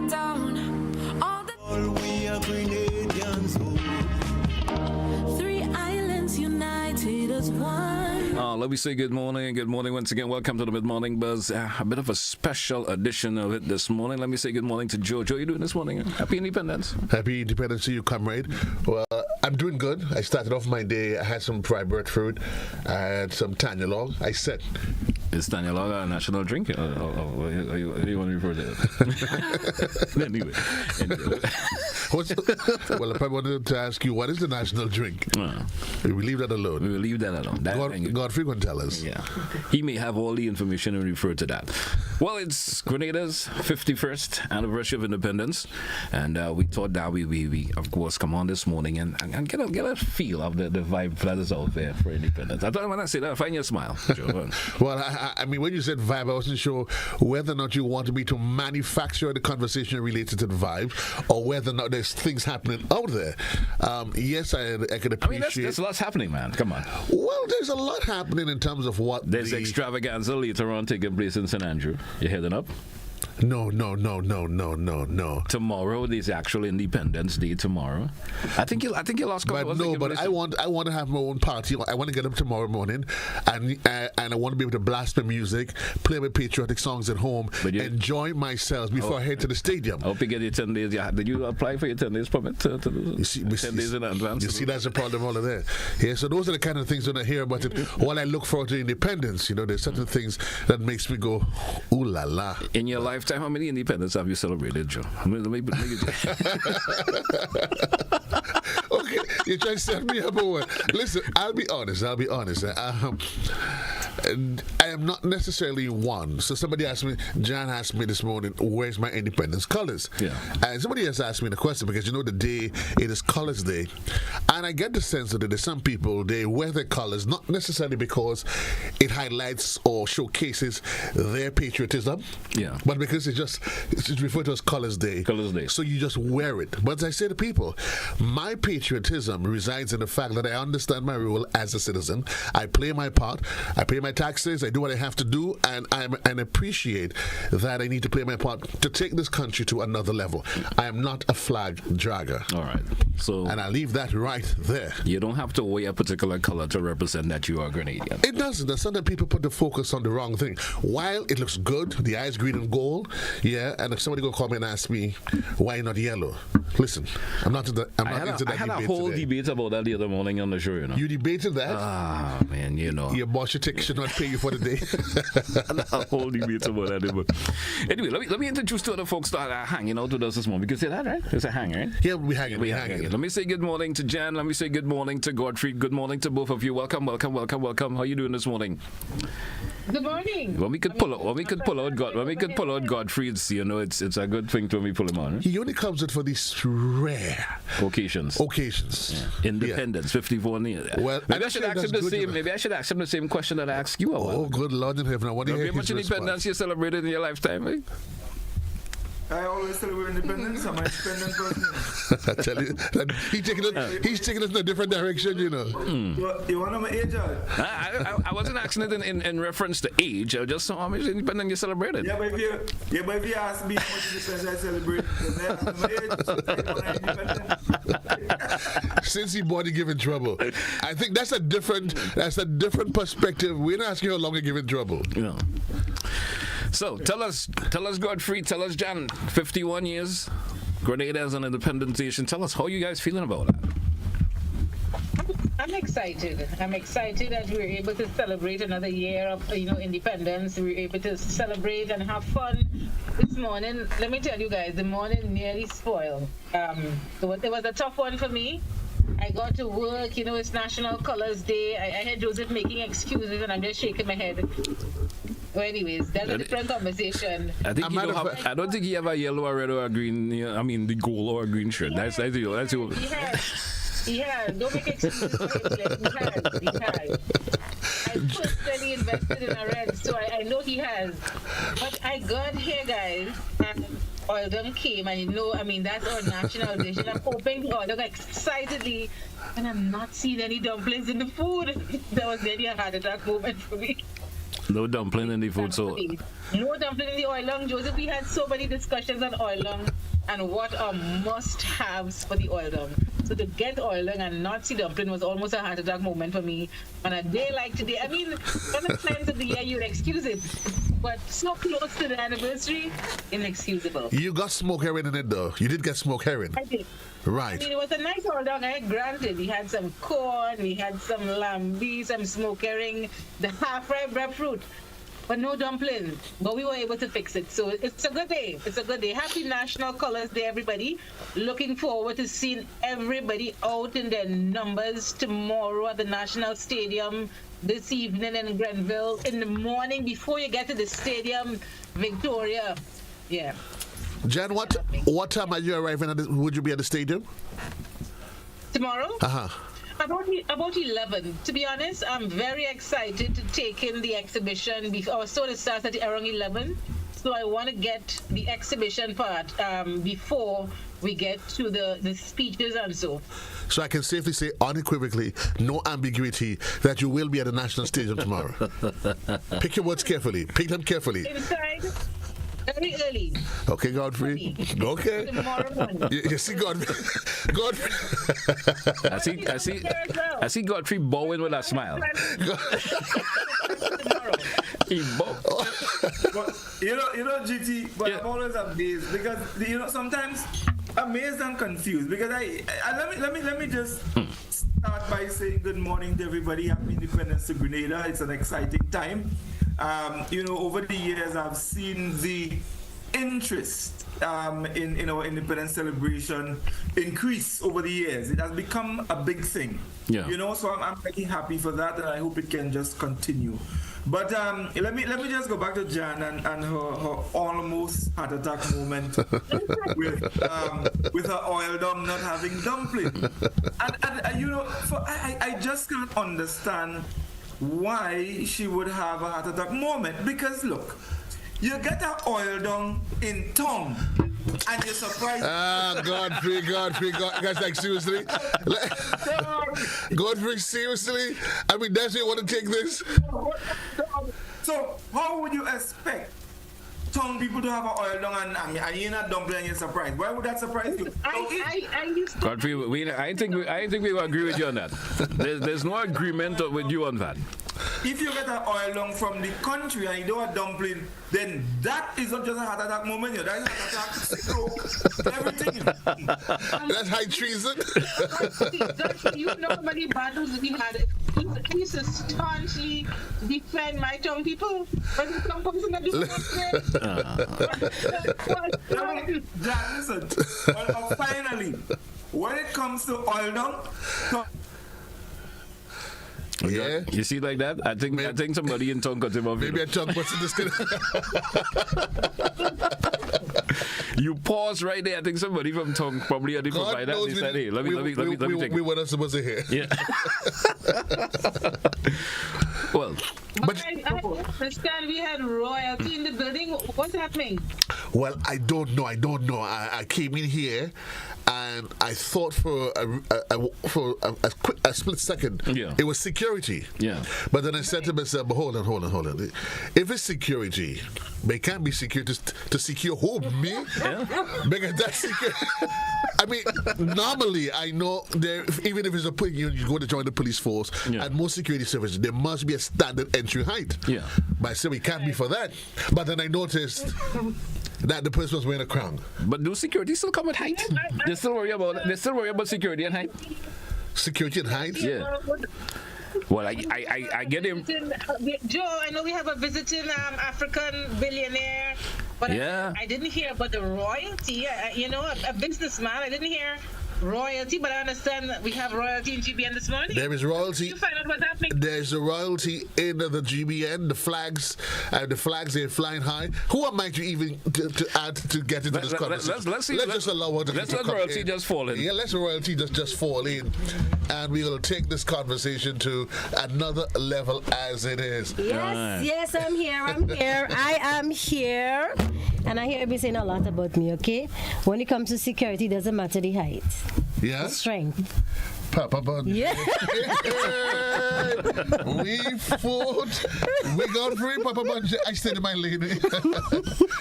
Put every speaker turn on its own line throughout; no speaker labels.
it down. All we are Grenadians. Three islands united as one.
Let me say good morning. Good morning once again. Welcome to the Mid Morning Buzz. A bit of a special edition of it this morning. Let me say good morning to Joe. Joe, you doing this morning? Happy Independence.
Happy Independence to you, comrade. Well, I'm doing good. I started off my day. I had some fried breadfruit. I had some Tanyalog. I said,
is Tanyalog a national drink? Or you want to refer to it? Anyway.
Well, if I wanted to ask you, what is the national drink? We will leave that alone.
We will leave that alone.
Godfrey can tell us.
Yeah. He may have all the information and refer to that. Well, it's Grenada's 51st anniversary of independence. And we thought that we of course, come on this morning and get a feel of the vibe that is out there for independence. I thought when I say that, I find your smile, Joe.
Well, I mean, when you said vibe, I wasn't sure whether or not you wanted me to manufacture the conversation related to the vibe or whether or not there's things happening out there. Yes, I could appreciate.
I mean, there's lots happening, man. Come on.
Well, there's a lot happening in terms of what
there's extravaganza later on taking place in St. Andrew. You heading up?
No.
Tomorrow is actual Independence Day. Tomorrow, I think you lost.
But no, but I want to have my own party. I want to get up tomorrow morning, and I want to be able to blast my music, play my patriotic songs at home, enjoy myself before I head to the stadium.
I hope you get your 10 days. Did you apply for your 10 days permit to 10 days in advance?
You see, that's the problem all of that. Yeah, so those are the kind of things when I hear about it. While I look forward to independence, there's certain things that makes me go, ooh la la.
In your lifetime, how many independence have you celebrated, Joe? Maybe.
Okay, you're trying to set me up or what? Listen, I'll be honest. I am not necessarily one. So somebody asked me, John asked me this morning, where's my independence colors?
Yeah.
And somebody else asked me the question because the day, it is Colors Day. And I get the sense that there's some people, they wear their colors not necessarily because it highlights or showcases their patriotism.
Yeah.
But because it's referred to as Colors Day.
Colors Day.
So you just wear it. But as I say to people, my patriotism resides in the fact that I understand my role as a citizen. I play my part. I pay my taxes. I do what I have to do, and I appreciate that I need to play my part to take this country to another level. I am not a flag dragger.
All right. So,
and I leave that right there.
You don't have to wear a particular color to represent that you are Grenadian.
It doesn't. Sometimes people put the focus on the wrong thing. While it looks good, the eyes green and gold, yeah. And if somebody go call me and ask me why not yellow, listen, I'm not into that. I
had a whole debate about that the other morning on the show.
You debated that?
Ah, man,
your boss should not pay you for the day.
A whole debate about that. Anyway, let me introduce two other folks that are hanging out with us this morning. We can say that, right? It's a hang, right?
Yeah, we hanging.
Let me say good morning to Jan. Let me say good morning to Godfrey. Good morning to both of you. Welcome. How are you doing this morning?
Good morning.
When we could pull out Godfrey, it's a good thing to when we pull him on. Right?
He only comes out for these rare
occasions.
Yeah.
Independence, 54 years.
Well,
maybe I should ask him the same question that I asked you.
Oh, good Lord in heaven! How
much independence you celebrated in your lifetime? Eh?
I always celebrate independence. I'm an independent person.
I tell you, he's taking us in a different direction,
You want to know my age?
I wasn't asking it in reference to age. I just saw how much independence you celebrated.
Yeah, but if you ask me how much independence I celebrate, then I my age. So I independent.
Since he bought, he giving trouble. I think that's a different perspective. We're not asking how long he giving trouble.
Yeah. So tell us, Godfrey, tell us, Jan, 51 years, Grenada as an independent nation. Tell us how you guys feeling about that.
I'm excited. I'm excited that we're able to celebrate another year of independence. We're able to celebrate and have fun. This morning, let me tell you guys, the morning nearly spoiled. It was a tough one for me. I got to work, it's National Colors Day. I had Joseph making excuses and I'm just shaking my head. Well, anyways, that's a different conversation.
I don't think he have a yellow, or red, or a green. The gold or a green shirt. That's you.
He has. Don't make excuses for him. He has. I personally invested in a red, so I know he has. But I got here, guys, and Oildom came, and that's our national dish. And I'm hoping Oildom excitedly, and I'm not seeing any dumplings in the food. That was really a heart attack moment for me.
No dumpling in the food, so
No dumpling in the oil lung. Joseph, we had so many discussions on oil lung and what are must-haves for the oil lung. So to get oil lung and not see dumpling was almost a heart attack moment for me. On a day like today, I mean, other times of the year you'd excuse it, but so close to the anniversary, inexcusable.
You got smoked herring in it, though. You did get smoked herring.
I did.
Right.
I mean, it was a nice oil lung, granted. We had some corn, we had some lamb, some smoked herring, the half-ripe breadfruit. But no dumpling. But we were able to fix it. So it's a good day. It's a good day. Happy National Colors Day, everybody. Looking forward to seeing everybody out in their numbers tomorrow at the National Stadium, this evening in Grenville, in the morning before you get to the stadium, Victoria. Yeah.
Jan, what time are you arriving would you be at the stadium?
Tomorrow?
Uh-huh.
About 11. To be honest, I'm very excited to take in the exhibition. Our show starts at around 11. So I want to get the exhibition part before we get to the speeches and so.
So I can safely say unequivocally, no ambiguity, that you will be at the National Stadium tomorrow. Pick your words carefully. Pick them carefully.
Inside. Very early.
Okay, Godfrey. Okay.
Tomorrow morning.
You see, Godfrey.
I see Godfrey bowing with a smile. He bowed.
But, you know, GT, but I'm always amazed because, sometimes amazed and confused because let me just start by saying good morning to everybody. Happy Independence to Grenada. It's an exciting time. Over the years, I've seen the interest in our independence celebration increase over the years. It has become a big thing.
Yeah.
So I'm very happy for that, and I hope it can just continue. But let me just go back to Jan and her almost heart attack moment with her oil dom not having dumpling. And I just can't understand why she would have a heart attack moment, because look, you get an oil down in tongue and you're surprised.
Godfrey, guys, like seriously? Godfrey, seriously? I mean, that's where you want to take this?
So how would you expect tongue people to have an oil down and you're not dumpling and you're surprised? Why would that surprise you?
Godfrey, I think we will agree with you on that. There's no agreement with you on that.
If you get an oil down from the country and you don't have dumpling, then that is not just a heart attack moment. That is a heart attack, stroke, everything.
That's high treason.
You know how many battles we had. I used to staunchly defend my tongue people. When the tongue comes in the
listen. Finally, when it comes to oil down,
yeah.
You see like that? I think somebody in tongue cut him off.
Maybe a tongue person just
You pause right there. I think somebody from tongue probably had to provide that. They said, "Hey, let me take
we weren't supposed to hear.
Yeah. Well,
but I understand we had royalty in the building. What's happening?
Well, I don't know. I came in here and I thought for a split second it was security.
Yeah.
But then I said to myself, but hold on. If it's security, they can't be security to secure who? Me?
Yeah.
Because that's security. I mean, normally I know there, even if it's you go to join the police force, at most security services there must be a standard entry height.
Yeah.
But I said we can't be for that. But then I noticed that the person was wearing a crown.
But do security still come with height? They still worry about security and height?
Security and height?
Yeah. Well, I get him.
Joe, I know we have a visiting African billionaire, but I didn't hear about the royalty. A businessman. I didn't hear royalty, but I understand that we have royalty in GBN this morning.
There is royalty.
Did you find out what's happening?
There's a royalty in the GBN. The flags they're flying high. Who am I to even to add to get into this conversation? Let's just allow her to
let royalty just fall in.
Yeah, let royalty just fall in, and we will take this conversation to another level as it is.
Yes, I'm here. I am here. And I hear you saying a lot about me, okay? When it comes to security, it doesn't matter the height.
Yeah?
Strength.
Papa Bun.
Yeah.
We fought. We got free, Papa Bun. I stayed in my lane.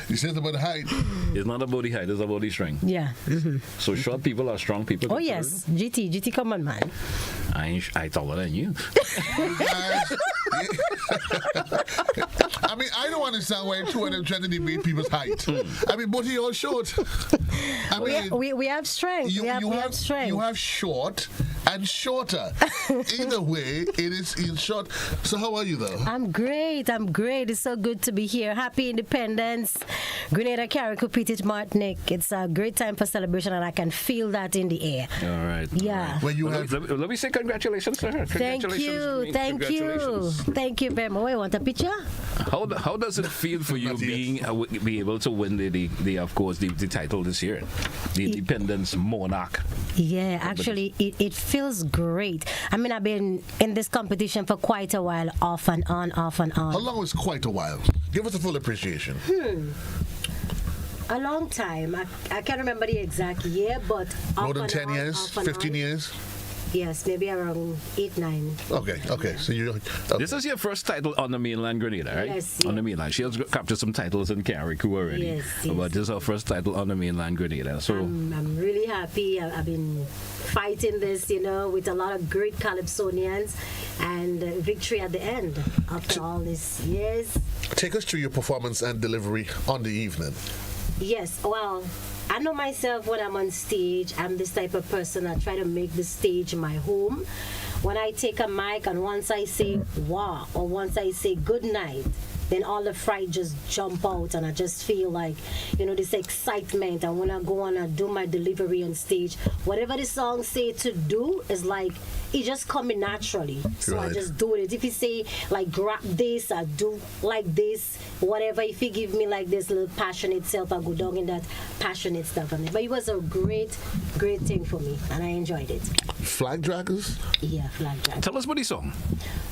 You said about the height.
It's not about the height, it's about the strength.
Yeah.
So short people are strong people.
Oh, yes. GT, come on, man.
I taller than you.
Guys, I mean, I don't understand why two of them trying to debate people's height. I mean, both of you all short. I mean,
We have strength. We have strength.
You have short and shorter. Either way, it is in short. So how are you, though?
I'm great. It's so good to be here. Happy Independence. Grenada, Carriacou, Petit Martinique. It's a great time for celebration, and I can feel that in the air.
All right.
Yeah.
When you
Well,
have
let me say congratulations to her.
Thank you.
Congratulations.
Thank you very much. You want a picture?
How does it feel for you
Not yet.
be able to win the of course the title this year, the Independence Monarch?
Yeah, actually, it feels great. I mean, I've been in this competition for quite a while, off and on.
how long was quite a while? Give us a full appreciation.
A long time. I can't remember the exact year, but
More than 10 years? 15 years?
Yes, maybe around 8, 9.
Okay. So you. Okay.
This is your first title on the mainland Grenada, right?
Yes,
On the
yes.
mainland. She has captured some titles in Carriacou already.
Yes.
But this is her first title on the mainland Grenada. So
I'm really happy. I've been fighting this, with a lot of great Calypsonians, and victory at the end after all these years.
Take us through your performance and delivery on the evening.
Yes, well, I know myself when I'm on stage. I'm this type of person that try to make the stage my home. When I take a mic and once I say wow or once I say good night, then all the fright just jump out and I just feel like, this excitement. And when I go on and do my delivery on stage, whatever the song say to do is like, it just coming naturally. So I
Right.
just do it. If you say like grab this, I do like this, whatever. If you give me like this little passionate self, I go down in that passionate stuff. But it was a great thing for me and I enjoyed it.
Flag draggers?
Yeah, flag drag.
tell us about the song.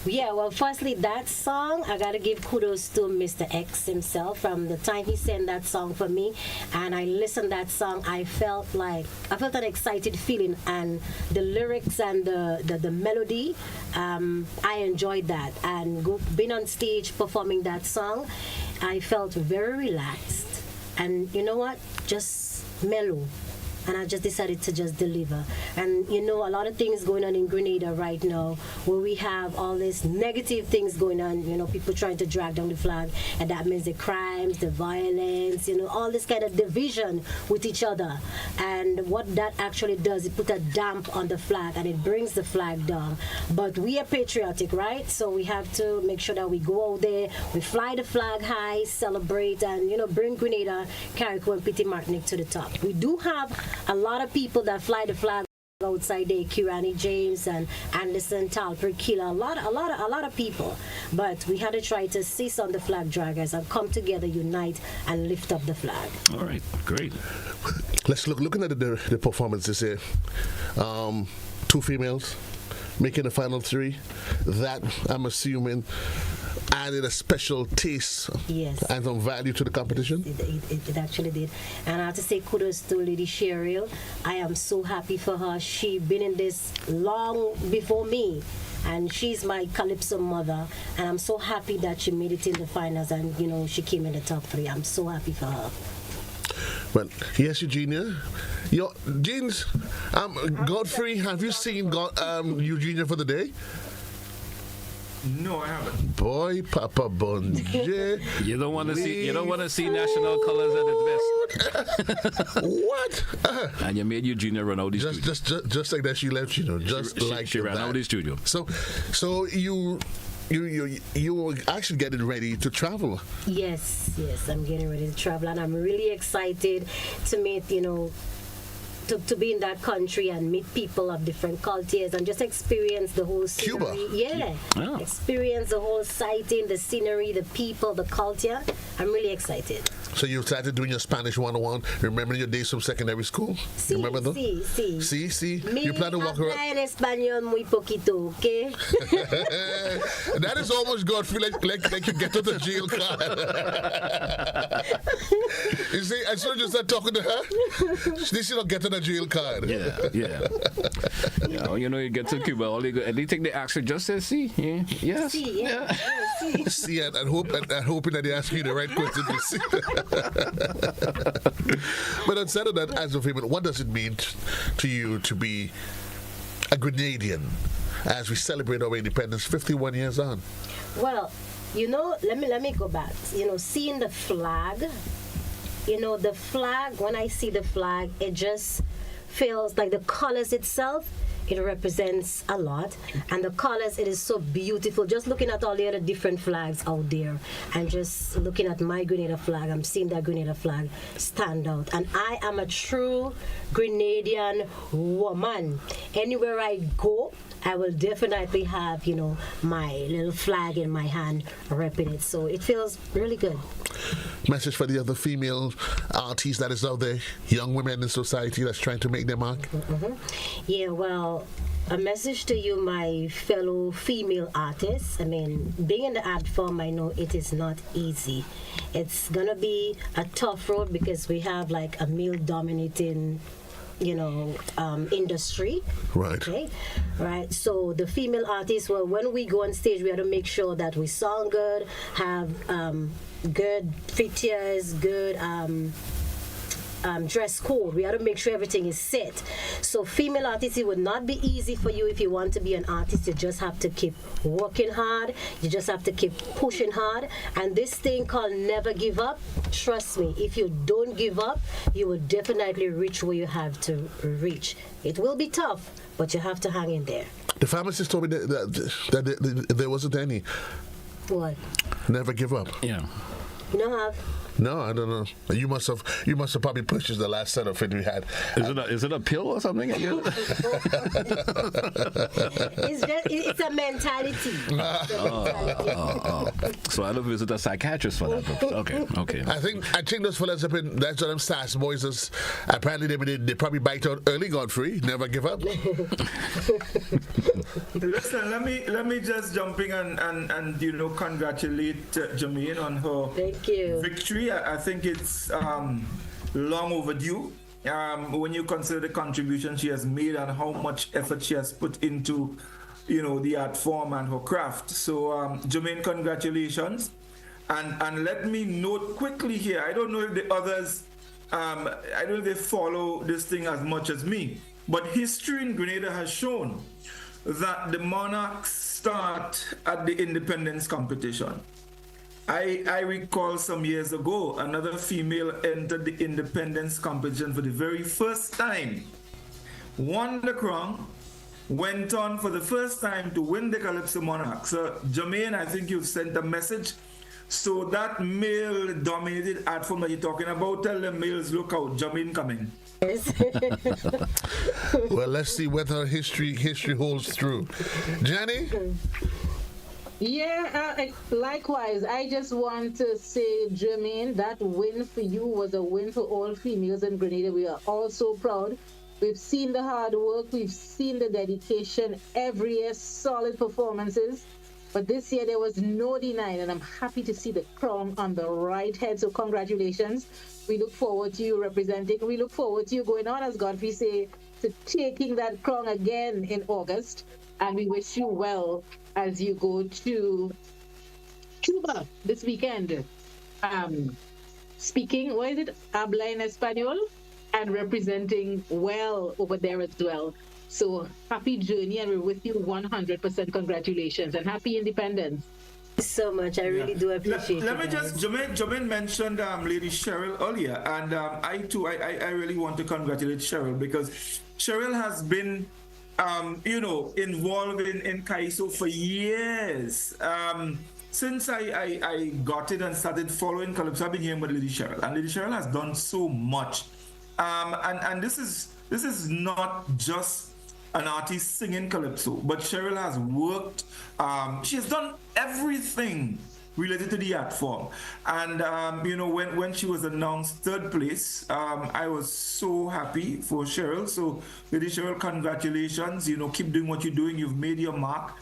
Yeah, well, firstly, that song, I gotta give kudos to Mr. X himself. From the time he sent that song for me, and I listened that song, I felt an excited feeling, and the lyrics and the melody, I enjoyed that. And being on stage performing that song, I felt very relaxed, and you know what? Just mellow. And I just decided to just deliver. And a lot of things going on in Grenada right now, where we have all these negative things going on, people trying to drag down the flag, and that means the crimes, the violence, all this kind of division with each other. And what that actually does, it put a damp on the flag and it brings the flag down. But we are patriotic, right? So we have to make sure that we go out there, we fly the flag high, celebrate, and bring Grenada, Carriacou, and Petit Martinique to the top. We do have a lot of people that fly the flag outside there, Kirani James and Anderson, Talford, Kila, a lot of people. But we had to try to seize on the flag draggers and come together, unite, and lift up the flag.
All right, great.
Let's looking at the performances here. 2 females making the final 3. That, I'm assuming, added a special taste
Yes.
and some value to the competition.
It actually did. And I have to say kudos to Lady Cheryl. I am so happy for her. She been in this long before me. And she's my Calypso mother. And I'm so happy that she made it in the finals and, she came in the top 3. I'm so happy for her.
Well, yes, Eugenia. Jeans, Godfrey, have you seen Eugenia for the day?
No, I haven't.
Boy, Papa Bonje.
You don't want to see national colors at its best.
What?
And you made Eugenia run out the studio.
Just like that, she left.
She ran out of the studio.
So you were actually getting ready to travel.
Yes, I'm getting ready to travel. And I'm really excited to meet, to be in that country and meet people of different cultures and just experience the whole scenery.
Cuba.
Yeah. Experience the whole sighting, the scenery, the people, the culture. I'm really excited.
So you started doing your Spanish 101. Remember your days from secondary school?
Sí,
Remember those?
sí.
See.
Me
You plan to walk around.
habla en español muy poquito, okay?
That is almost good. Feel like you get to the jail card. You see, as soon as you start talking to her, she don't get to the jail card.
Yeah. Well, you get to Cuba, anything they ask you, just say see. Yeah. Yes.
Sí, yeah. Sí.
See, and hoping that they ask you the right question to see. But instead of that, as a female, what does it mean to you to be a Grenadian as we celebrate our independence 51 years on?
Well, let me go back. Seeing the flag, the flag, when I see the flag, it just feels like the colors itself, it represents a lot. And the colors, it is so beautiful. Just looking at all the other different flags out there and just looking at my Grenada flag, I'm seeing that Grenada flag stand out. And I am a true Grenadian woman. Anywhere I go, I will definitely have, my little flag in my hand repping it. So it feels really good.
Message for the other female artists that is out there, young women in society that's trying to make their mark?
Mm-hmm. Yeah, well, a message to you, my fellow female artists. I mean, being in the art form, I know it is not easy. It's going to be a tough road because we have like a male-dominating industry.
Right.
Okay. Right. So the female artists, well, when we go on stage, we have to make sure that we sound good, have good features, good dress code. We have to make sure everything is set. So female artists, it would not be easy for you if you want to be an artist. You just have to keep working hard. You just have to keep pushing hard. And this thing called never give up, trust me, if you don't give up, you will definitely reach where you have to reach. It will be tough, but you have to hang in there.
The pharmacist told me that there wasn't any.
What?
Never give up.
Yeah.
You don't have?
No, I don't know. You must have probably purchased the last set of it we had.
Is it a pill or something?
It's a mentality.
So I don't visit a psychiatrist for that. Okay.
I think those fellas up in that's what them sass boys is apparently they probably bite out early, Godfrey. Never give up.
Listen, let me just jump in and congratulate Jermaine on her
Thank you.
victory. I think it's long overdue when you consider the contribution she has made and how much effort she has put into, the art form and her craft. So, Jermaine, congratulations. And let me note quickly here, I don't know if the others, I don't know if they follow this thing as much as me, but history in Grenada has shown that the monarchs start at the independence competition. I recall some years ago, another female entered the independence competition for the very first time, won the crown, went on for the first time to win the Calypso Monarch. So, Jermaine, I think you've sent a message. So that male-dominated art form that you're talking about, tell the males, look out, Jermaine coming.
Well, let's see whether history holds true. Jenny?
Yeah, likewise. I just want to say, Jermaine, that win for you was a win for all females in Grenada. We are all so proud. We've seen the hard work. We've seen the dedication. Every year, solid performances. But this year, there was no denying, and I'm happy to see the crown on the right head. So congratulations. We look forward to you representing. We look forward to you going on, as Godfrey say, to taking that crown again in August. And we wish you well as you go to Cuba this weekend. Speaking, what is it? Habla en español, and representing well over there as well. So happy journey, and we're with you 100%. Congratulations and happy independence.
So much. I really do appreciate it.
Let me just, Jermaine mentioned Lady Cheryl earlier, and I too, I really want to congratulate Cheryl because Cheryl has been involved in CAISO for years. Since I got it and started following Calypso, I've been hearing about Lady Cheryl, and Lady Cheryl has done so much. And this is not just an artist singing Calypso, but Cheryl has worked. She has done everything related to the art form. And, when she was announced third place, I was so happy for Cheryl. So, Lady Cheryl, congratulations. Keep doing what you're doing. You've made your mark.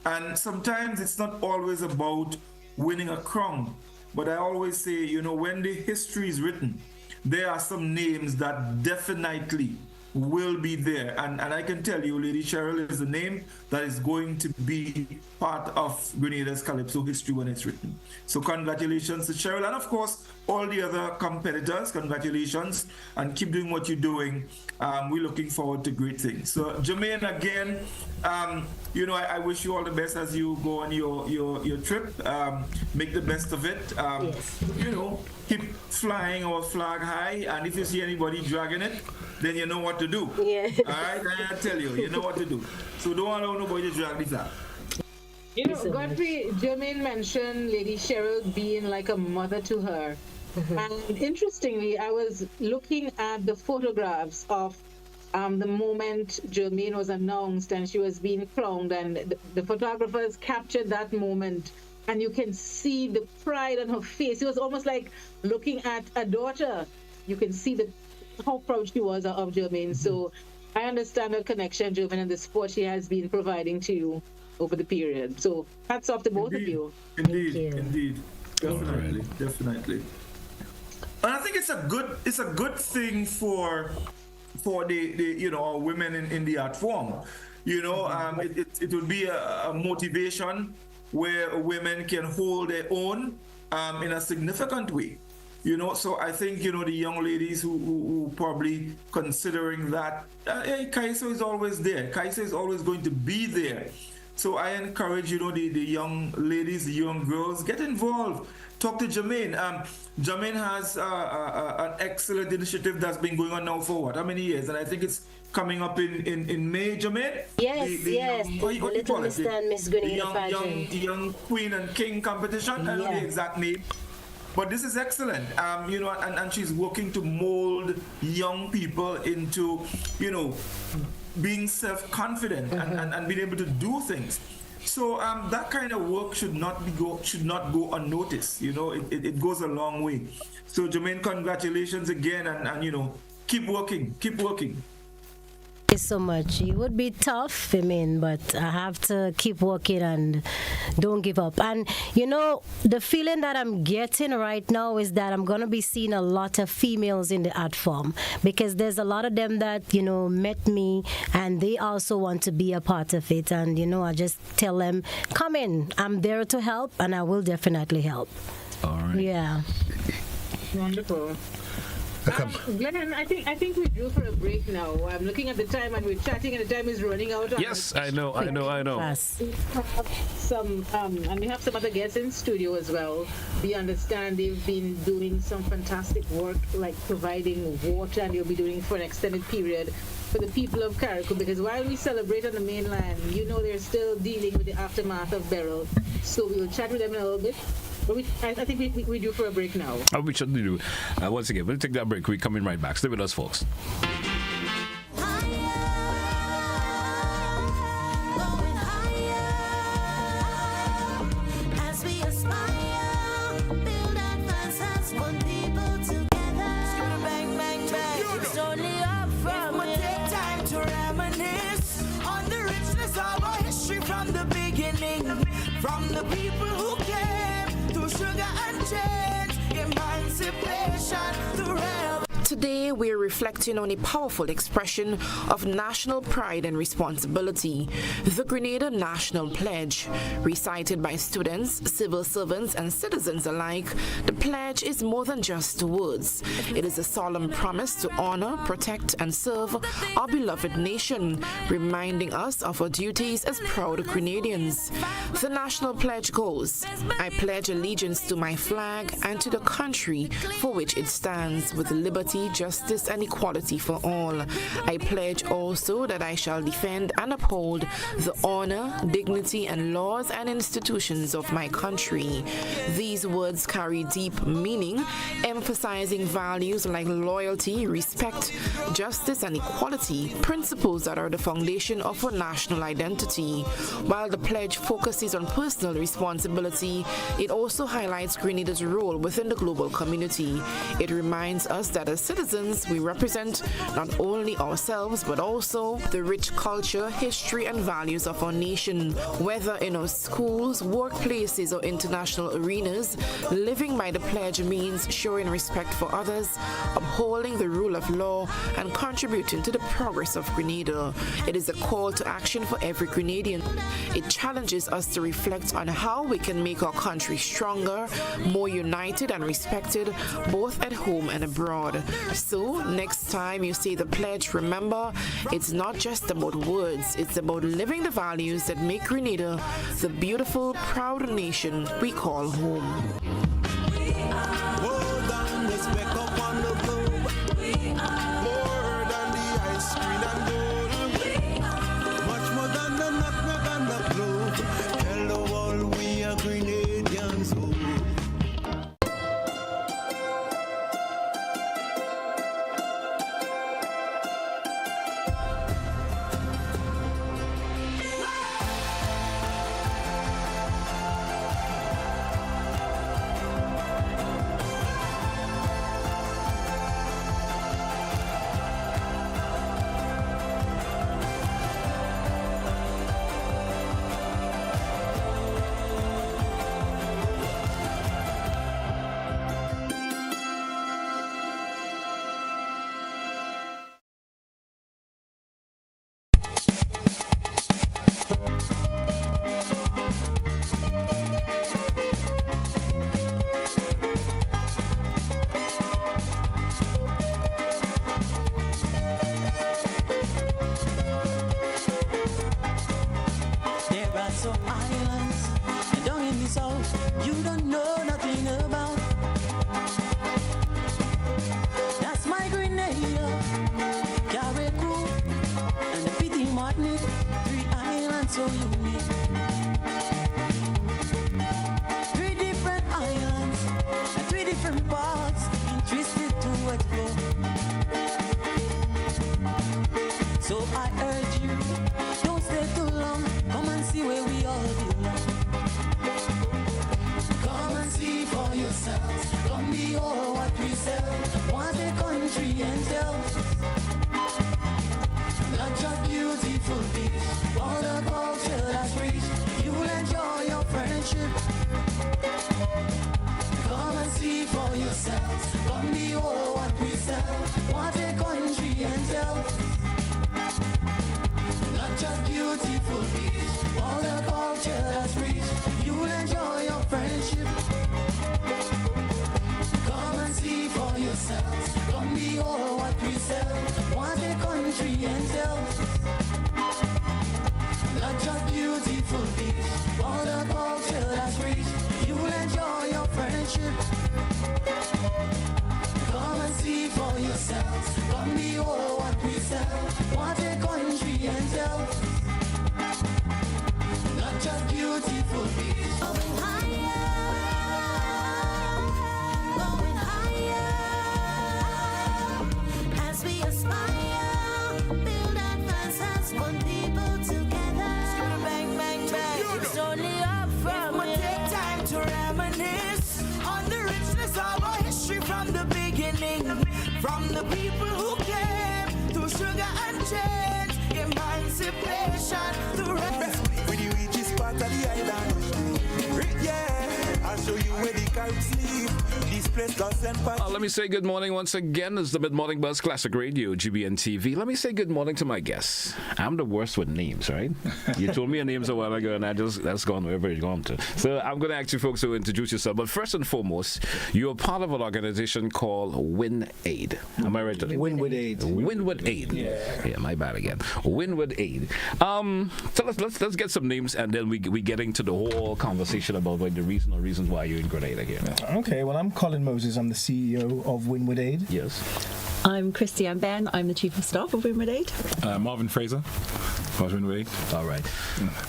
And sometimes it's not always about winning a crown. But I always say, when the history is written, there are some names that definitely will be there. And I can tell you, Lady Cheryl is a name that is going to be part of Grenada's Calypso history when it's written. So congratulations to Cheryl. And of course, all the other competitors, congratulations. And keep doing what you're doing. We're looking forward to great things. So Jermaine, again, I wish you all the best as you go on your trip. Make the best of it.
Yes.
Keep flying our flag high. And if you see anybody dragging it, then you know what to do.
Yeah.
All right, I tell you know what to do. So don't allow nobody to drag the flag.
Godfrey, Jermaine mentioned Lady Cheryl being like a mother to her. And interestingly, I was looking at the photographs of the moment Jermaine was announced and she was being crowned, and the photographers captured that moment. And you can see the pride on her face. It was almost like looking at a daughter. You can see how proud she was of Jermaine. So I understand her connection, Jermaine, and the support she has been providing to you over the period. So hats off to both of you.
Indeed. Definitely. And I think it's a good thing for the our women in the art form. It would be a motivation where women can hold their own in a significant way. So I think, the young ladies who probably considering that, hey, Kaiso is always there. Kaiso is always going to be there. So I encourage, the young ladies, the young girls, get involved. Talk to Jermaine. Jermaine has an excellent initiative that's been going on now for how many years? And I think it's coming up in May, Jermaine?
Yes. The Little Mr. and Miss Grenada pageant.
Young Queen and King competition. I don't know the exact name. But this is excellent, and she's working to mold young people into, being self-confident and being able to do things. So that kind of work should not go unnoticed. It goes a long way. So Jermaine, congratulations again, and keep working.
Thank you so much. It would be tough, but I have to keep working and don't give up. And the feeling that I'm getting right now is that I'm gonna be seeing a lot of females in the art form, because there's a lot of them that met me and they also want to be a part of it. And I just tell them, come in. I'm there to help, and I will definitely help.
All right.
Yeah.
Wonderful. Glen, I think we're due for a break now. I'm looking at the time and we're chatting, and the time is running out.
Yes, I know.
Yes.
And we have some other guests in studio as well. We understand they've been doing some fantastic work, like providing water, and they'll be doing for an extended period for the people of Carriacou, because while we celebrate on the mainland, they're still dealing with the aftermath of Beryl. So we will chat with them in a little bit. But I think we're due for a break now.
We should do. Once again, we'll take that break. We're coming right back. Stay with us, folks.
From the people who came through sugar and chains, emancipation through hell.
Today, we're reflecting on a powerful expression of national pride and responsibility, the Grenada National Pledge. Recited by students, civil servants, and citizens alike, the pledge is more than just words. It is a solemn promise to honor, protect, and serve our beloved nation, reminding us of our duties as proud Grenadians. The national pledge goes, I pledge allegiance to my flag and to the country for which it stands, with liberty, justice, justice and equality for all. I pledge also that I shall defend and uphold the honor, dignity, and laws and institutions of my country. These words carry deep meaning, emphasizing values like loyalty, respect, justice, and equality, principles that are the foundation of our national identity. While the pledge focuses on personal responsibility, it also highlights Grenada's role within the global community. It reminds us that as citizens, we represent not only ourselves, but also the rich culture, history, and values of our nation. Whether in our schools, workplaces, or international arenas, living by the pledge means showing respect for others, upholding the rule of law, and contributing to the progress of Grenada. It is a call to action for every Grenadian. It challenges us to reflect on how we can make our country stronger, more united, and respected, both at home and abroad. So, next time you say the pledge, remember, it's not just about words, it's about living the values that make Grenada the beautiful, proud nation we call home.
More than the speck upon the globe. More than the ice cream and gold. Much more than the nutmeg and the clove. Tell the world we are Grenadians.
some islands down in the south you don't know nothing about. That's my Grenada, Carriacou, and the Pity Martinique, 3 islands so unique. 3 different islands and 3 different parts, interested to explore. So I urge you, don't stay too long, come and see where we all belong. Come and see for yourselves, come behold what we sell. Want a country and tell, not just beautiful beach, all the culture that's rich, you'll enjoy your friendship. Come and see for yourselves, come behold what we sell. Want a country and tell, not just beautiful beach, all the culture that's rich, you'll enjoy your friendship. Come and see for yourselves, come behold what we sell. Want a country and tell, not just beautiful beach, all the culture that's rich, you'll enjoy your friendship. Come and see for yourselves, come behold what we sell. Want a country and tell, not just beautiful beach. Going higher, as we aspire, build advances, one people together.
Bang, bang, bang.
It's only up from
It take time to reminisce on the richness of our history from the beginning. From the people who came through sugar and chains, emancipation through rest. When you reach this part of the island, yeah, I'll show you where the Caribs live. This place got sent back.
Let me say good morning once again. It's the Mid-Morning Buzz Classic Radio, GBN TV. Let me say good morning to my guests. I'm the worst with names, right? You told me your names a while ago, and that's gone wherever it's gone to. So I'm going to ask you folks to introduce yourself. But first and foremost, you're part of an organization called Win Aid. Am I right?
Winwood Aid.
Winwood Aid. Yeah, my bad again. Winwood Aid. So let's get some names, and then we get into the whole conversation about the reasons why you're in Grenada here.
Okay, well, I'm Colin Moses. I'm the CEO of Winwood Aid.
Yes.
I'm Christiane Ben. I'm the Chief of Staff of Winwood Aid.
Marvin Fraser, Winwood Aid.
All right.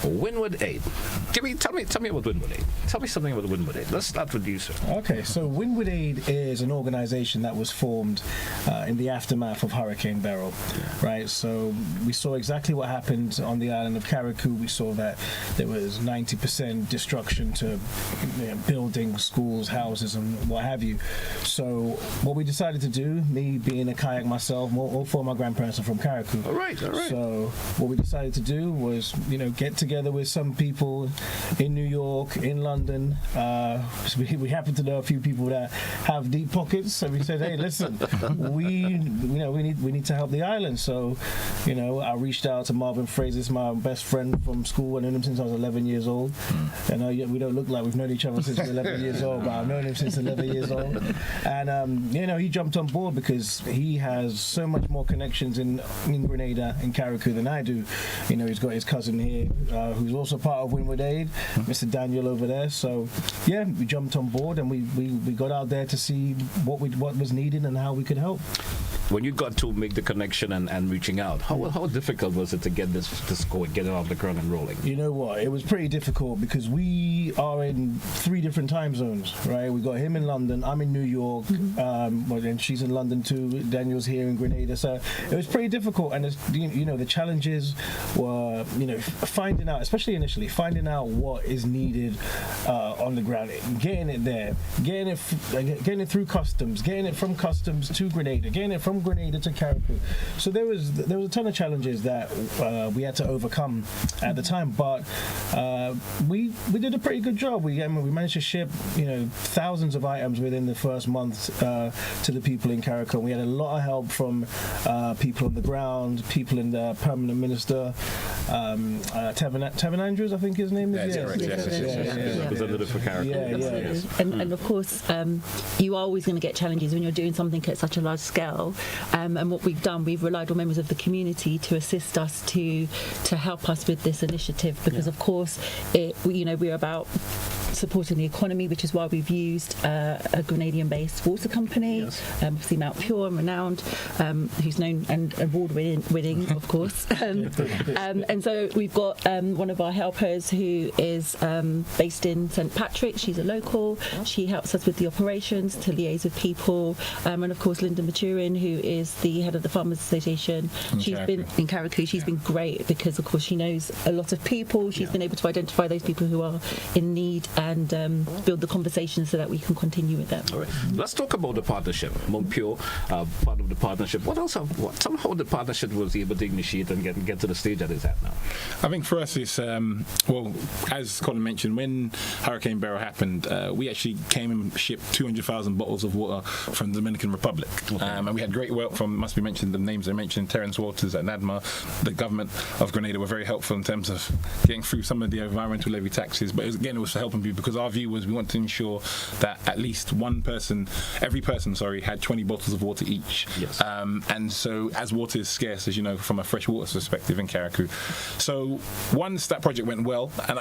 Winwood Aid. Jimmy, tell me about Winwood Aid. Tell me something about Winwood Aid. Let's start with you, sir.
Okay, so Winwood Aid is an organization that was formed in the aftermath of Hurricane Beryl, right? So we saw exactly what happened on the island of Carriacou. We saw that there was 90% destruction to buildings, schools, houses, and what have you. So what we decided to do, me being a kayak myself, all four of my grandparents are from Carriacou.
All right.
So what we decided to do was, get together with some people in New York, in London. So we happen to know a few people that have deep pockets. So we said, hey, listen, we need to help the island. So, I reached out to Marvin Fraser, he's my best friend from school. I known him since I was 11 years old. And we don't look like we've known each other since we're 11 years old, but I've known him since 11 years old. And he jumped on board because he has so much more connections in Grenada and Carriacou than I do. He's got his cousin here who's also part of Winwood Aid, Mr. Daniel over there. So we jumped on board and we got out there to see what was needed and how we could help.
When you got to make the connection and reaching out, how difficult was it to get this going, get it off the ground and rolling?
You know what? It was pretty difficult because we are in 3 different time zones, right? We got him in London, I'm in New York, and she's in London too. Daniel's here in Grenada, so it was pretty difficult. And the challenges were, finding out, especially initially, finding out what is needed on the ground, getting it there, getting it through customs, getting it from customs to Grenada, getting it from Grenada to Carriacou. So there was a ton of challenges that we had to overcome at the time, but we did a pretty good job. We managed to ship thousands of items within the first month to the people in Carriacou. We had a lot of help from people on the ground, people in the permanent minister, Tevin Andrews, I think his name is.
Representative for Carriacou.
And of course, you are always going to get challenges when you're doing something at such a large scale. And what we've done, we've relied on members of the community to assist us to help us with this initiative, because of course we're about supporting the economy, which is why we've used a Grenadian-based water company, obviously Mount Pure and renowned, who's known and award-winning, of course. And so we've got one of our helpers who is based in St. Patrick's. She's a local. She helps us with the operations to liaise with people. And of course, Linda Maturin, who is the head of the Farmers Association. She's been in Carriacou. She's been great because, of course, she knows a lot of people. She's been able to identify those people who are in need and build the conversation so that we can continue with them.
All right. Let's talk about the partnership. Mount Pure, part of the partnership. What else? Somehow the partnership was able to initiate and get to the stage that it's at now.
I think for us it's as Colin mentioned, when Hurricane Beryl happened, we actually came and shipped 200,000 bottles of water from the Dominican Republic, and we had great work from, must be mentioned, the names I mentioned, Terence Walters at NADMA. The government of Grenada were very helpful in terms of getting through some of the environmental levy taxes, but it was for helping people, because our view was we want to ensure that at least every person had 20 bottles of water each.
Yes.
And so, as water is scarce, as you know, from a fresh water perspective in Carriacou. So once that project went well, and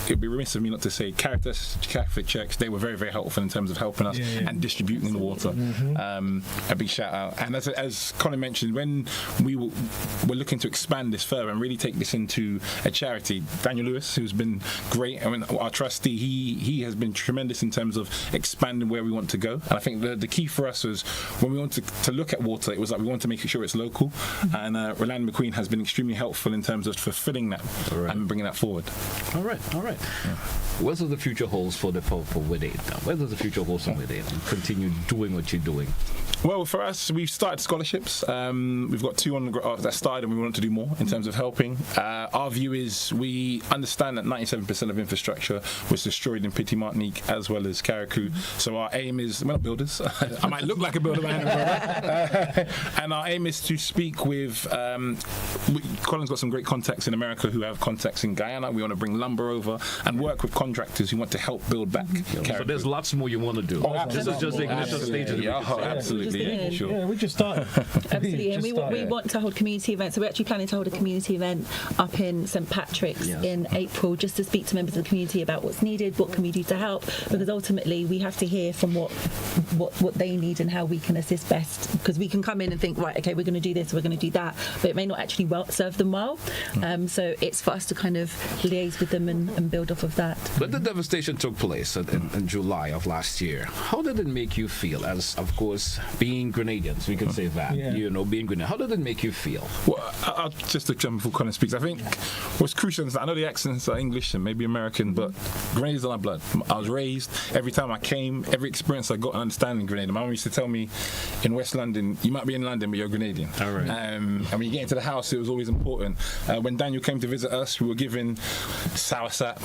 it'd be remiss of me not to say, Caritas Catholic Church, they were very, very helpful in terms of helping us and distributing the water. A big shout out. And as Colin mentioned, when we were looking to expand this further and really take this into a charity, Daniel Lewis, who's been great, our trustee, he has been tremendous in terms of expanding where we want to go. And I think the key for us was, when we wanted to look at water, it was like we want to make sure it's local. And Rolanda McQueen has been extremely helpful in terms of fulfilling that and bringing that forward.
All right. What does the future holds for Winwood Aid now? Where does the future hold for Winwood Aid and continue doing what you're doing?
Well, for us, we've started scholarships. We've got 2 on that started, and we want to do more in terms of helping. Our view is we understand that 97% of infrastructure was destroyed in Petit Martinique as well as Carriacou. So our aim is, we're not builders. I might look like a builder, and our aim is to speak with. Colin's got some great contacts in America who have contacts in Guyana. We want to bring lumber over and work with contractors who want to help build back.
So there's lots more you want to do. This is just the initial stage of the
absolutely.
Yeah, we just started.
Absolutely, and we want to hold community events. So we're actually planning to hold a community event up in St. Patrick's in April, just to speak to members of the community about out what's needed, what can we do to help, because ultimately we have to hear from what they need and how we can assist best, because we can come in and think, right, okay, we're going to do this, we're going to do that, but it may not actually serve them well. So it's for us to kind of liaise with them and build off of that.
When the devastation took place in July of last year, how did it make you feel? As, of course, being Grenadians, we can say that, being Grenadian, how did it make you feel?
Well, I'll just to jump before Colin speaks. I think what's crucial is that I know the accents are English and maybe American, but Grenada's in my blood. I was raised, every time I came, every experience I got an understanding Grenada. My mum used to tell me in West London, you might be in London, but you're Grenadian.
All right.
And when you get into the house, it was always important. When Daniel came to visit us, we were given soursop,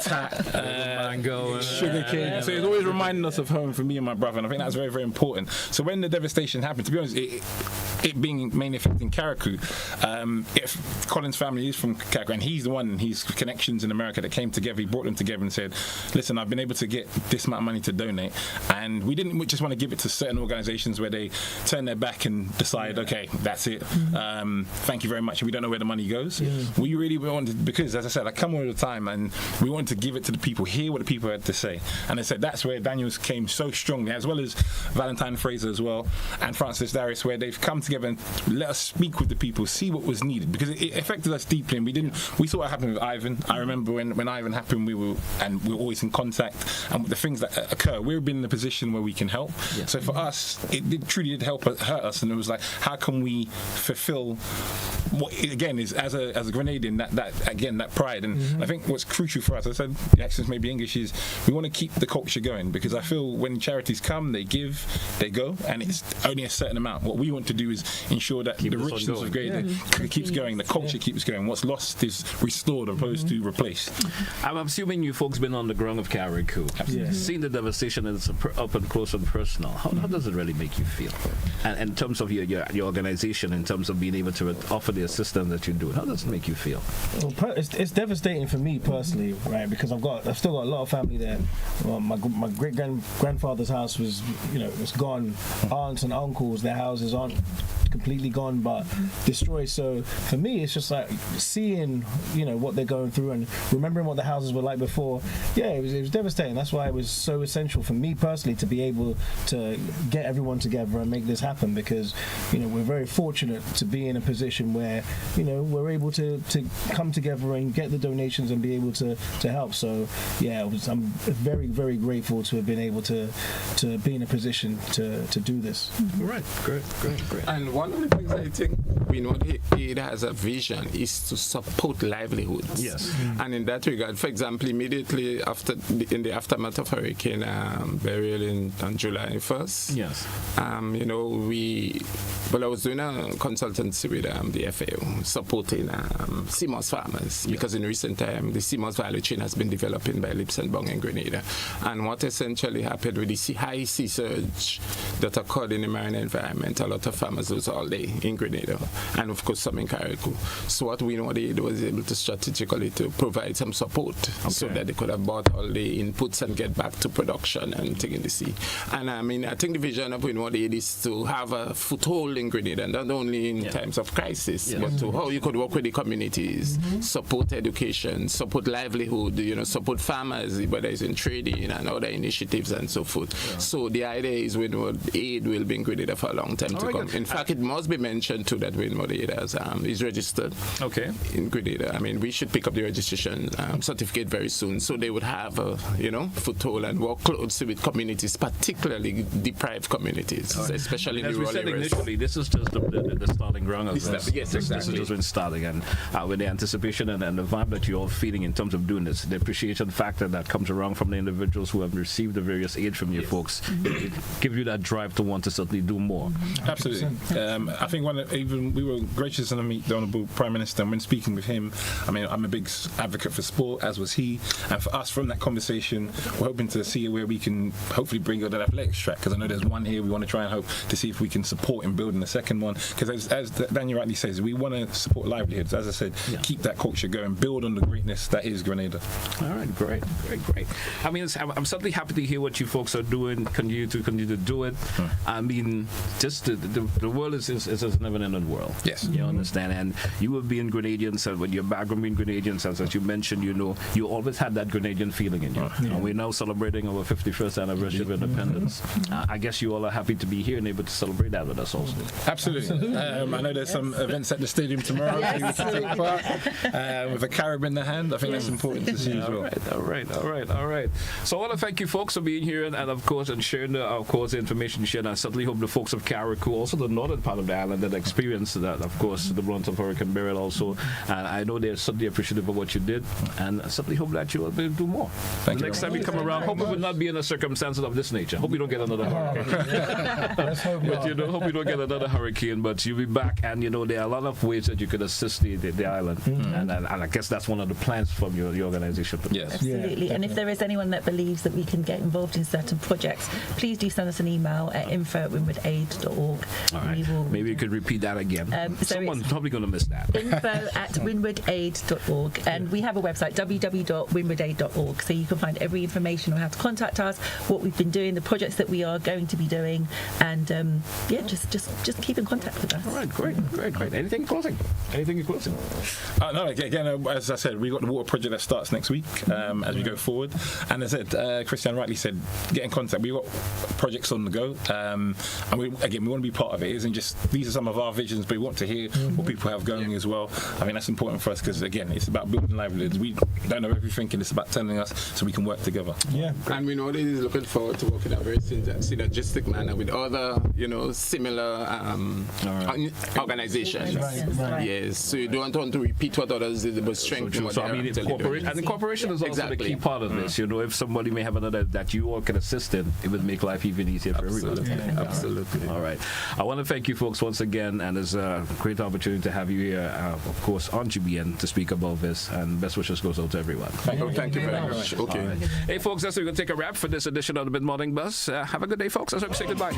tat,
mango,
sugar cane. So it was always reminding us of home for me and my brother, and I think that's very, very important. So when the devastation happened, to be honest, it being mainly affecting Carriacou, if Colin's family is from Carriacou, and he's the one, his connections in America that came together, he brought them together and said, listen, I've been able to get this amount of money to donate, and we didn't just want to give it to certain organizations where they turn their back and decide, okay, that's it, thank you very much, and we don't know where the money goes. We really wanted, because as I said, I come all the time, and we wanted to give it to the people, hear what the people had to say, and I said that's where Daniels came so strongly, as well as Valentine Fraser as well, and Francis Darius, where they've come together and let us speak with the people, see what was needed, because it affected us deeply, and we saw what happened with Ivan. I remember when Ivan happened, we were always in contact, and with the things that occur, we've been in a position where we can help. So for us, it truly did hurt us, and it was like, how can we fulfill what again is as a Grenadian, that pride, and I think what's crucial for us, I said the accents may be English, is we want to keep the culture going, because I feel when charities come, they give, they go, and it's only a certain amount. What we want to do is ensure that the richness of Grenada keeps going, the culture keeps going, what's lost is restored opposed to replaced.
I'm assuming you folks been on the ground of Carriacou, seen the devastation, and it's up and close and personal. How does it really make you feel? And in terms of your organization, in terms of being able to offer the assistance that you're doing, how does it make you feel?
Well, it's devastating for me personally, right? Because I've still got a lot of family there. Well, my great grandfather's house was, it's gone. Aunts and uncles, their houses aren't completely gone, but destroyed. So for me, it's just like seeing, what they're going through and remembering what the houses were like before. Yeah, it was devastating. That's why it was so essential for me personally to be able to get everyone together and make this happen, because we're very fortunate to be in a position where we're able to come together and get the donations and be able to help. So yeah, I'm very, very grateful to have been able to be in a position to do this.
Right, great.
And one of the things I think we know it has a vision is to support livelihoods.
Yes.
And in that regard, for example, immediately in the aftermath of Hurricane Beryl on July 1st,
yes,
I was doing a consultancy with the FAO supporting CMOS farmers, because in recent time the CMOS value chain has been developing by Lips and Bung in Grenada. And what essentially happened with the high sea surge that occurred in the marine environment, a lot of farmers lose all day in Grenada, and of course some in Carriacou. So what we know they was able to strategically to provide some support, so that they could have bought all the inputs and get back to production and thing in the sea. And I think the vision of Winwood Aid is to have a foothold in Grenada, not only in times of crisis, but to how you could work with the communities, support education, support livelihood, support farmers, whether it's in trading and other initiatives and so forth. So the idea is Winwood Aid will be in Grenada for a long time to come. In fact, it must be mentioned too that Winwood Aid is registered in Grenada. I mean, we should pick up the registration certificate very soon, so they would have a foothold and work closely with communities, particularly deprived communities, especially in the rural areas.
Initially, this is just the starting ground of this.
Yes, exactly.
This is just when starting, and with the anticipation and the vibe that you're all feeling in terms of doing this, the appreciation factor that comes around from the individuals who have received the various aid from you folks, it give you that drive to want to certainly do more.
Absolutely. I think even we were gracious to meet the Honourable Prime Minister, and when speaking with him, I mean, I'm a big advocate for sport, as was he, and for us from that conversation, we're hoping to see where we can hopefully bring out that athletics track, because I know there's one here, we want to try and hope to see if we can support in building the second one, because as Daniel rightly says, we want to support livelihoods, as I said, keep that culture going, build on the greatness that is Grenada.
All right, great. I mean, I'm certainly happy to hear what you folks are doing, continue to do it. I mean, just the world is a never-ending world.
Yes.
You understand? And you will be in Grenadians, and with your background being Grenadians, as you mentioned, you always had that Grenadian feeling in you. And we're now celebrating our 51st anniversary of independence. I guess you all are happy to be here and able to celebrate that with us also.
Absolutely. I know there's some events at the stadium tomorrow that you can take part with a carib in the hand. I think that's important to see as well.
All right. So I want to thank you folks for being here and of course, and sharing the information shared. I certainly hope the folks of Carriacou, also the northern part of the island, that experienced that, of course, the brunt of Hurricane Beryl also. And I know they're certainly appreciative of what you did, and I certainly hope that you will be able to do more.
Thank you.
Next time you come around, hope it would not be in a circumstances of this nature. Hope you don't get another hurricane.
Let's hope not.
But hope you don't get another hurricane. But you'll be back, and there are a lot of ways that you could assist the island, and I guess that's one of the plans from your organization.
Yes,
absolutely. And if there is anyone that believes that we can get involved in certain projects, please do send us an email at info@winwoodaid.org.
All right. Maybe you could repeat that again. Someone's probably going to miss that.
info@winwoodaid.org, and we have a website, www.winwoodaid.org, so you can find every information on how to contact us, what we've been doing, the projects that we are going to be doing, and just keep in contact with us.
All right, great. Anything closing?
No, again, as I said, we got the water project that starts next week as we go forward. And as I said, Christian rightly said, get in contact. We've got projects on the go, and we want to be part of it. It isn't just these are some of our visions, but we want to hear what people have going as well. I mean, that's important for us because again, it's about building livelihoods. We don't know everything, and it's about telling us so we can work together.
Yeah,
and we know that he's looking forward to working in a very synergistic manner with other, similar organizations.
Right.
Yes, so you don't want to repeat what others did, but strengthen what
so I mean, cooperation is also the key part of this. If somebody may have another that you all can assist in, it would make life even easier for everybody.
Absolutely.
All right. I want to thank you folks once again, and it's a great opportunity to have you here, of course, on GBN to speak about this, and best wishes goes out to everyone.
Thank you very much. Okay.
Right. Hey, folks, that's it. We're going to take a wrap for this edition of the Mid-Morning Buzz. Have a good day, folks. That's why we say goodbye.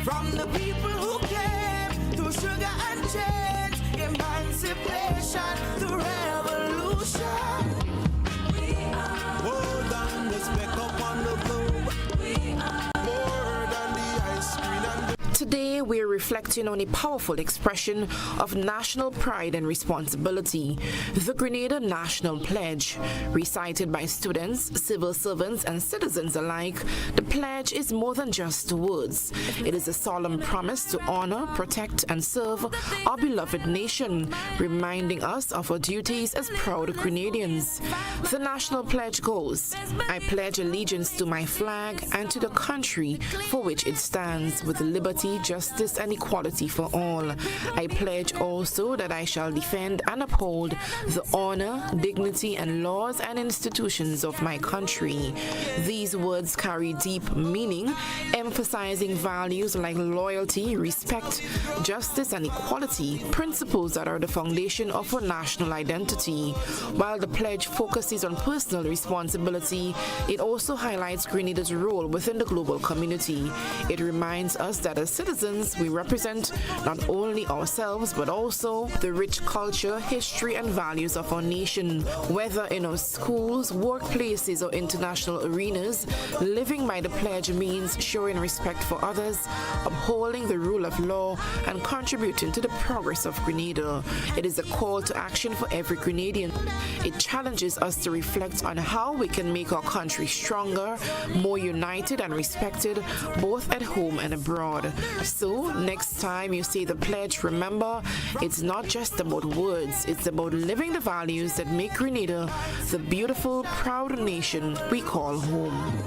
From the people who came through sugar and change, emancipation to revolution. We are more than the speck upon the globe. We are more than the ice cream and
Today, we're reflecting on a powerful expression of national pride and responsibility, the Grenada National Pledge. Recited by students, civil servants, and citizens alike, the pledge is more than just words. It is a solemn promise to honor, protect, and serve our beloved nation, reminding us of our duties as proud Grenadians. The national pledge goes, I pledge allegiance to my flag and to the country for which it stands, with liberty, justice, and equality for all. I pledge also that I shall defend and uphold the honor, dignity, and laws and institutions of my country. These words carry deep meaning, emphasizing values like loyalty, respect, justice, and equality, principles that are the foundation of our national identity. While the pledge focuses on personal responsibility, it also highlights Grenada's role within the global community. It reminds us that as citizens, we represent not only ourselves but also the rich culture, history, and values of our nation. Whether in our schools, workplaces, or international arenas, living by the pledge means showing respect for others, upholding the rule of law, and contributing to the progress of Grenada. It is a call to action for every Grenadian. It challenges us to reflect on how we can make our country stronger, more united, and respected both at home and abroad. So, next time you say the pledge, remember, it's not just about words, it's about living the values that make Grenada the beautiful, proud nation we call home.